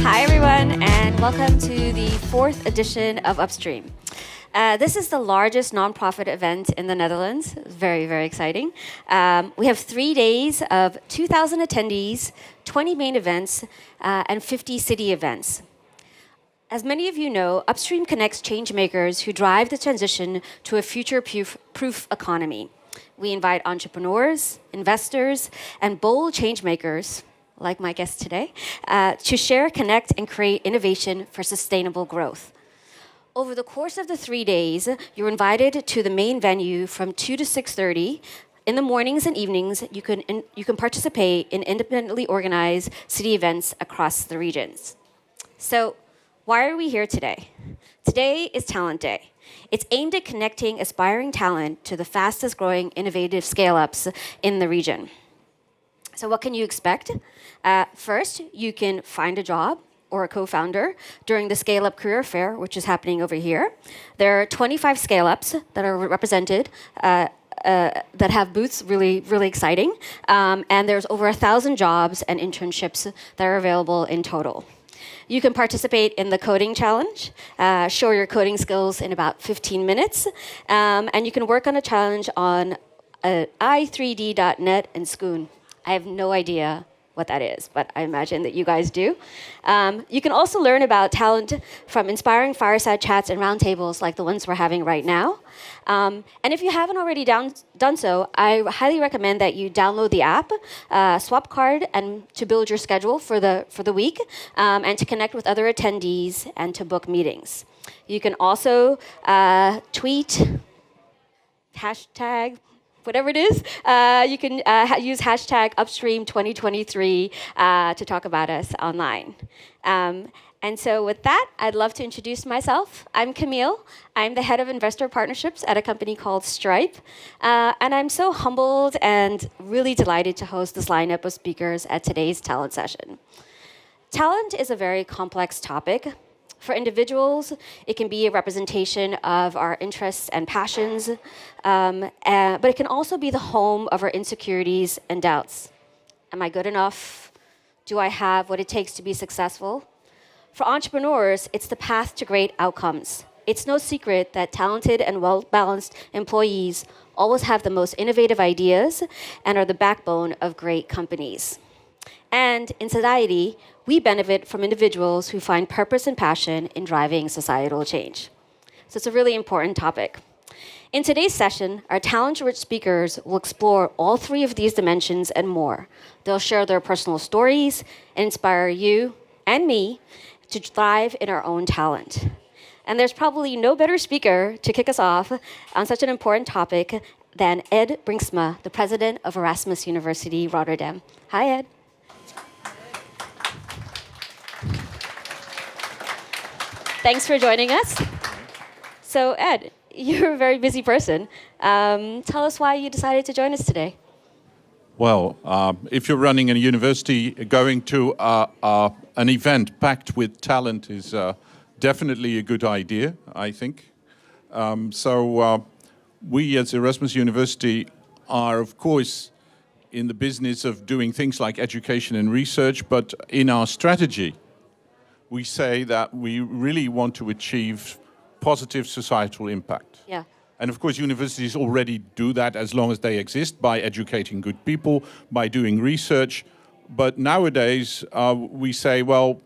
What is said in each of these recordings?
Hi, everyone, and welcome to the 4th edition of Upstream. This is the largest nonprofit event in the Netherlands. Very, very exciting. We have 3 days of 2,000 attendees, 20 main events, and 50 city events. As many of you know, Upstream connects changemakers who drive the transition to a future-proof economy. We invite entrepreneurs, investors, and bold changemakers, like my guest today, to share, connect, and create innovation for sustainable growth. Over the course of the 3 days, you're invited to the main venue from 2 to 6:30. In the mornings and evenings, you can participate in independently organized city events across the regions. So, why are we here today? Today is Talent Day. It's aimed at connecting aspiring talent to the fastest growing innovative scale-ups in the region. So what can you expect? First, you can find a job or a co-founder during the Scale Up Career Fair, which is happening over here. There are 25 scale-ups that are represented that have booths, really exciting. And there's over 1,000 jobs and internships that are available in total. You can participate in the coding challenge, show your coding skills in about 15 minutes, and you can work on a challenge on i3d.net and Schoon. I have no idea what that is, but I imagine that you guys do. You can also learn about talent from inspiring fireside chats and roundtables like the ones we're having right now. And if you haven't already done so, I highly recommend that you download the app, Swapcard, and to build your schedule for the week, and to connect with other attendees and to book meetings. You can also tweet, hashtag, whatever it is, you can use hashtag Upstream 2023 to talk about us online. And so with that, I'd love to introduce myself. I'm Kamael. I'm the head of investor partnerships at a company called Stripe. And I'm so humbled and really delighted to host this lineup of speakers at today's talent session. Talent is a very complex topic. For individuals, it can be a representation of our interests and passions, but it can also be the home of our insecurities and doubts. Am I good enough? Do I have what it takes to be successful? For entrepreneurs, it's the path to great outcomes. It's no secret that talented and well-balanced employees always have the most innovative ideas and are the backbone of great companies. And in society, we benefit from individuals who find purpose and passion in driving societal change. So it's a really important topic. In today's session, our talent-rich speakers will explore all 3 of these dimensions and more. They'll share their personal stories and inspire you and me to thrive in our own talent. And there's probably no better speaker to kick us off on such an important topic than Ed Brinksma, the president of Erasmus University, Rotterdam. Hi, Ed. Thanks for joining us. So, Ed, you're a very busy person. Tell us why you decided to join us today. Well, if you're running a university, going to an event packed with talent is definitely a good idea, I think. We as Erasmus University are, of course, in the business of doing things like education and research, but in our strategy, we say that we really want to achieve positive societal impact. Yeah. And of course, universities already do that as long as they exist by educating good people, by doing research. But nowadays, we say, well,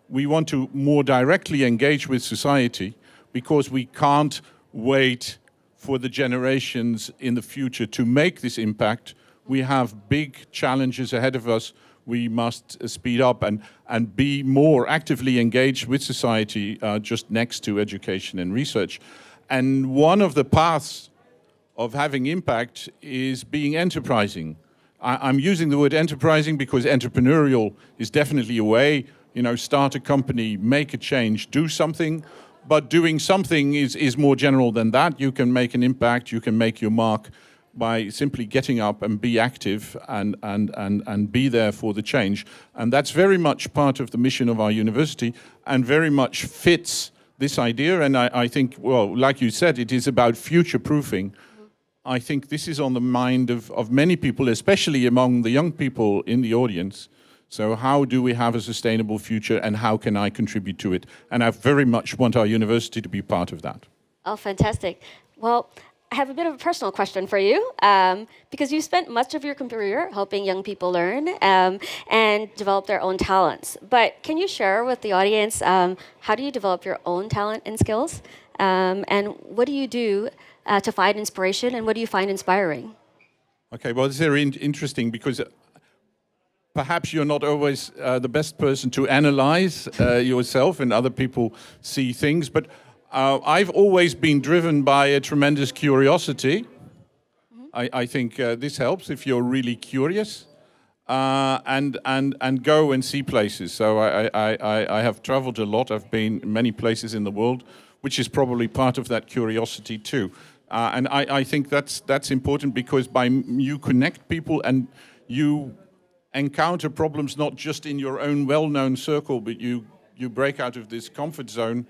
we want to more directly engage with society because we can't wait for the generations in the future to make this impact. We have big challenges ahead of us. We must speed up and be more actively engaged with society just next to education and research. And one of the paths of having impact is being enterprising. I'm using the word enterprising because entrepreneurial is definitely a way, start a company, make a change, do something. But doing something is more general than that. You can make an impact, you can make your mark by simply getting up and be active and be there for the change. And that's very much part of the mission of our university and very much fits this idea. And I think, well, like you said, it is about future-proofing. I think this is on the mind of many people, especially among the young people in the audience. So how do we have a sustainable future, and how can I contribute to it? And I very much want our university to be part of that. Oh, fantastic. Well, I have a bit of a personal question for you, because you spent much of your career helping young people learn and develop their own talents. But can you share with the audience, how do you develop your own talent and skills? And what do you do to find inspiration, and what do you find inspiring? Okay, well, it's very interesting because perhaps you're not always the best person to analyze yourself, and other people see things, but I've always been driven by a tremendous curiosity. I think this helps if you're really curious, and go and see places. So I have traveled a lot. I've been in many places in the world, which is probably part of that curiosity too. And I think that's important, because you connect people and you encounter problems not just in your own well-known circle, but you break out of this comfort zone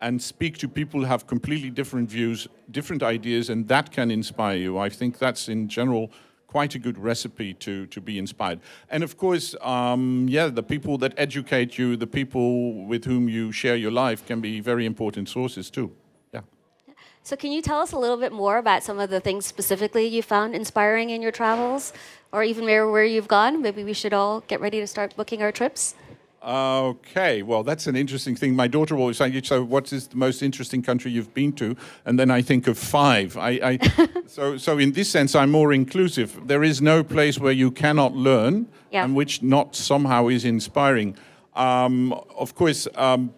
and speak to people who have completely different views, different ideas, and that can inspire you. I think that's, in general, quite a good recipe to be inspired. And of course, the people that educate you, the people with whom you share your life, can be very important sources too. Yeah. So can you tell us a little bit more about some of the things specifically you found inspiring in your travels, or even where you've gone? Maybe we should all get ready to start booking our trips. Okay, well, that's an interesting thing. My daughter always saying, so what is the most interesting country you've been to? And then I think of 5. So in this sense, I'm more inclusive. There is no place where you cannot learn, and which not somehow is inspiring. Of course,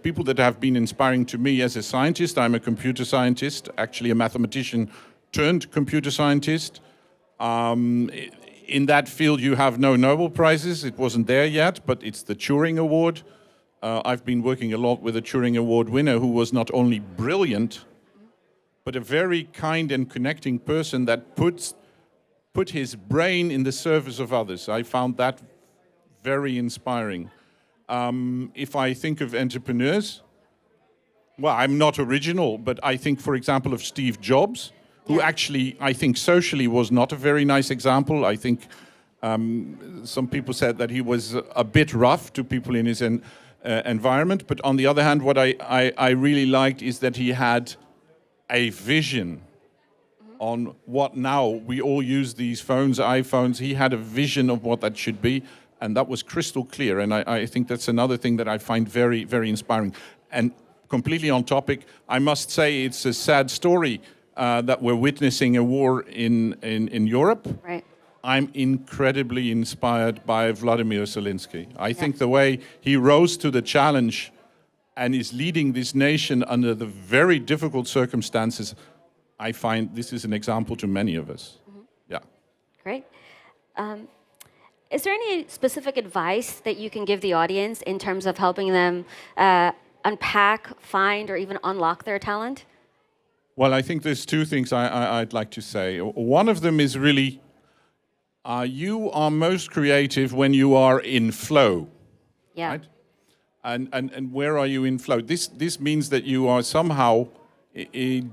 people that have been inspiring to me as a scientist, I'm a computer scientist, actually a mathematician turned computer scientist. In that field, you have no Nobel Prizes. It wasn't there yet, but it's the Turing Award. I've been working a lot with a Turing Award winner who was not only brilliant, but a very kind and connecting person that put his brain in the service of others. I found that very inspiring. If I think of entrepreneurs, well, I'm not original, but I think, for example, of Steve Jobs, who actually, I think, socially was not a very nice example. I think some people said that he was a bit rough to people in his environment. But on the other hand, what I really liked is that he had a vision on what now. We all use these phones, iPhones. He had a vision of what that should be, and that was crystal clear. And I think that's another thing that I find very, very inspiring. And completely on topic, I must say it's a sad story that we're witnessing a war in Europe. Right. I'm incredibly inspired by Vladimir Zelensky. I think the way he rose to the challenge and is leading this nation under the very difficult circumstances, I find this is an example to many of us. Yeah. Great. Is there any specific advice that you can give the audience in terms of helping them unpack, find, or even unlock their talent? Well, I think there's 2 things I'd like to say. One of them is really, you are most creative when you are in flow. Yeah. Right? And where are you in flow? This means that you are somehow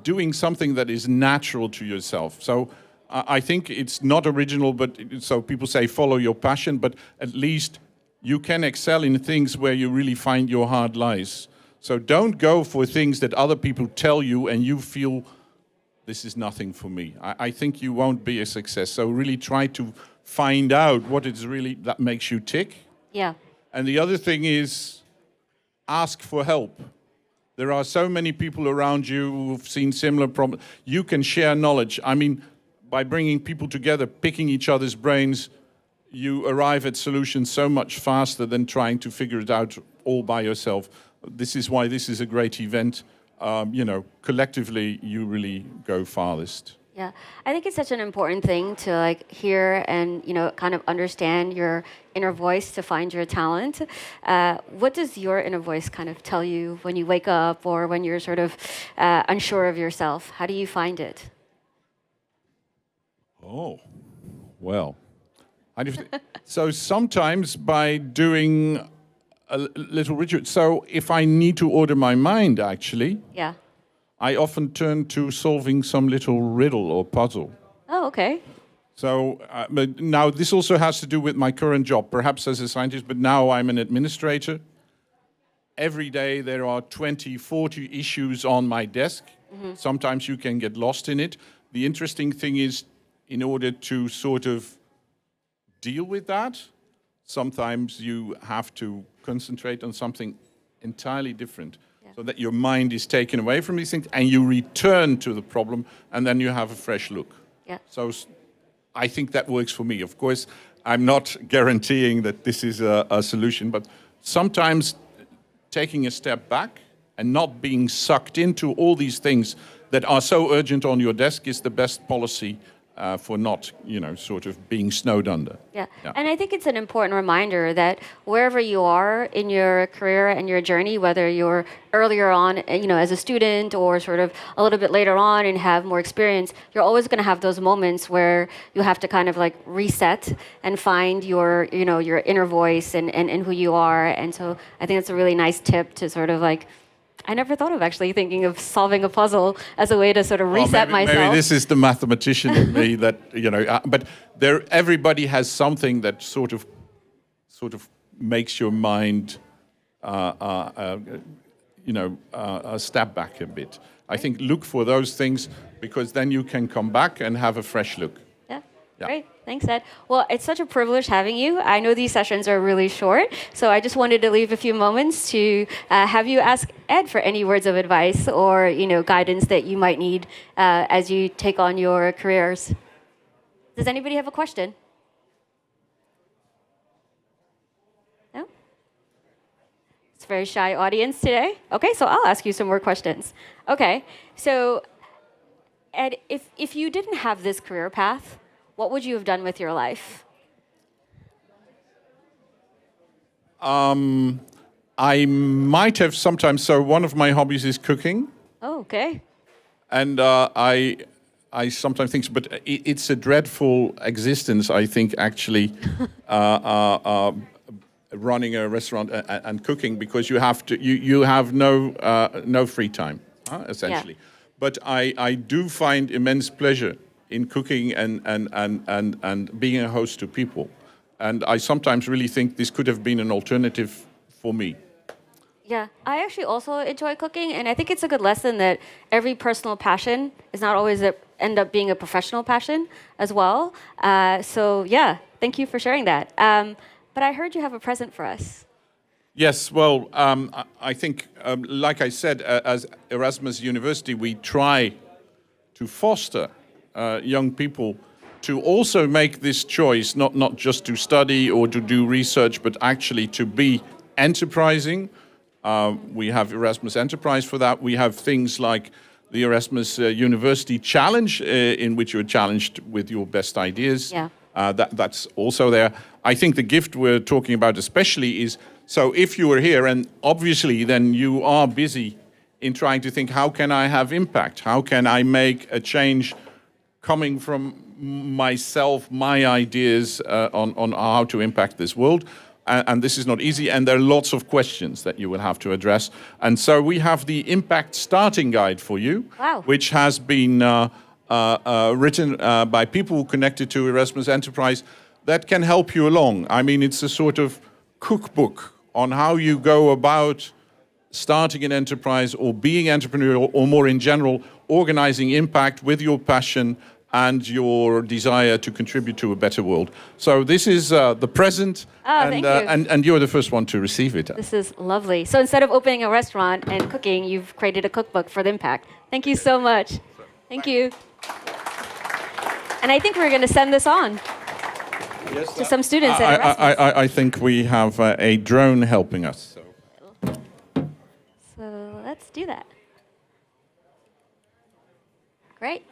doing something that is natural to yourself. So I think it's not original, but so people say follow your passion, but at least you can excel in things where you really find your heart lies. So don't go for things that other people tell you and you feel this is nothing for me. I think you won't be a success. So really try to find out what it's really that makes you tick. Yeah. And the other thing is ask for help. There are so many people around you who've seen similar problems. You can share knowledge. I mean, by bringing people together, picking each other's brains, you arrive at solutions so much faster than trying to figure it out all by yourself. This is why this is a great event. Collectively, you really go farthest. Yeah, I think it's such an important thing to hear and kind of understand your inner voice to find your talent. What does your inner voice kind of tell you when you wake up or when you're sort of unsure of yourself? How do you find it? Oh, well, so sometimes by doing a little ritual. So if I need to order my mind, actually, I often turn to solving some little riddle or puzzle. Oh, okay. So but now this also has to do with my current job, perhaps as a scientist, but now I'm an administrator. Every day there are 20, 40 issues on my desk. Mm-hmm. Sometimes you can get lost in it. The interesting thing is, in order to sort of deal with that, sometimes you have to concentrate on something entirely different, so that your mind is taken away from these things and you return to the problem, and then you have a fresh look. Yeah. So I think that works for me. Of course, I'm not guaranteeing that this is a solution, but sometimes taking a step back and not being sucked into all these things that are so urgent on your desk is the best policy for not, sort of being snowed under. Yeah. And I think it's an important reminder that wherever you are in your career and your journey, whether you're earlier on, as a student, or sort of a little bit later on and have more experience, you're always going to have those moments where you have to kind of like reset and find your inner voice and who you are. And so I think it's a really nice tip to sort of like, I never thought of actually thinking of solving a puzzle as a way to sort of reset myself. Maybe this is the mathematician in me that, but everybody has something that sort of makes your mind, step back a bit. I think look for those things, because then you can come back and have a fresh look. Yeah. Great. Thanks, Ed. Well, it's such a privilege having you. I know these sessions are really short, so I just wanted to leave a few moments to have you ask Ed for any words of advice or guidance that you might need as you take on your careers. Does anybody have a question? No? It's a very shy audience today. Okay, so I'll ask you some more questions. Okay, so Ed, if you didn't have this career path, what would you have done with your life? I might have sometimes. So one of my hobbies is cooking. Oh, okay. And I sometimes think, but it's a dreadful existence, I think, actually, running a restaurant and cooking, because you have no free time, essentially. Yeah. But I do find immense pleasure in cooking and being a host to people. And I sometimes really think this could have been an alternative for me. Yeah, I actually also enjoy cooking, and I think it's a good lesson that every personal passion is not always end up being a professional passion as well. So yeah, thank you for sharing that. But I heard you have a present for us. Yes, well, I think, like I said, as Erasmus University, we try to foster young people to also make this choice, not just to study or to do research, but actually to be enterprising. We have Erasmus Enterprise for that. We have things like the Erasmus University Challenge, in which you're challenged with your best ideas. Yeah. That's also there. I think the gift we're talking about especially is, so if you are here, and obviously then you are busy in trying to think, how can I have impact? How can I make a change coming from myself, my ideas on how to impact this world? And this is not easy, and there are lots of questions that you will have to address. And so we have the Impact Starting Guide for you, wow, which has been written by people connected to Erasmus Enterprise that can help you along. I mean, it's a sort of cookbook on how you go about starting an enterprise or being entrepreneurial, or more in general, organizing impact with your passion and your desire to contribute to a better world. So this is the present, thank you. And you're the first one to receive it. This is lovely. So instead of opening a restaurant and cooking, you've created a cookbook for the impact. Thank you so much. Thank you. And I think we're going to send this on to some students at Erasmus. I think we have a drone helping us. So let's do that. Great.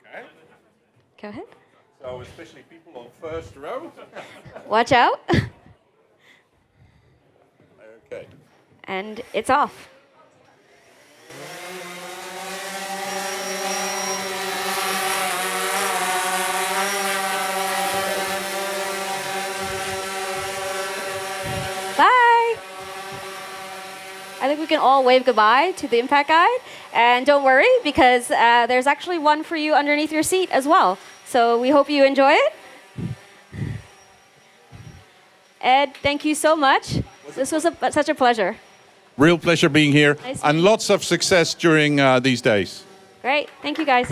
Okay. Go ahead. So especially people on first row. Watch out. Okay. And it's off. Bye. I think we can all wave goodbye to the Impact Guide. And don't worry, because there's actually one for you underneath your seat as well. So we hope you enjoy it. Ed, thank you so much. This was such a pleasure. Real pleasure being here, Nice. and lots of success during these days. Great. Thank you, guys.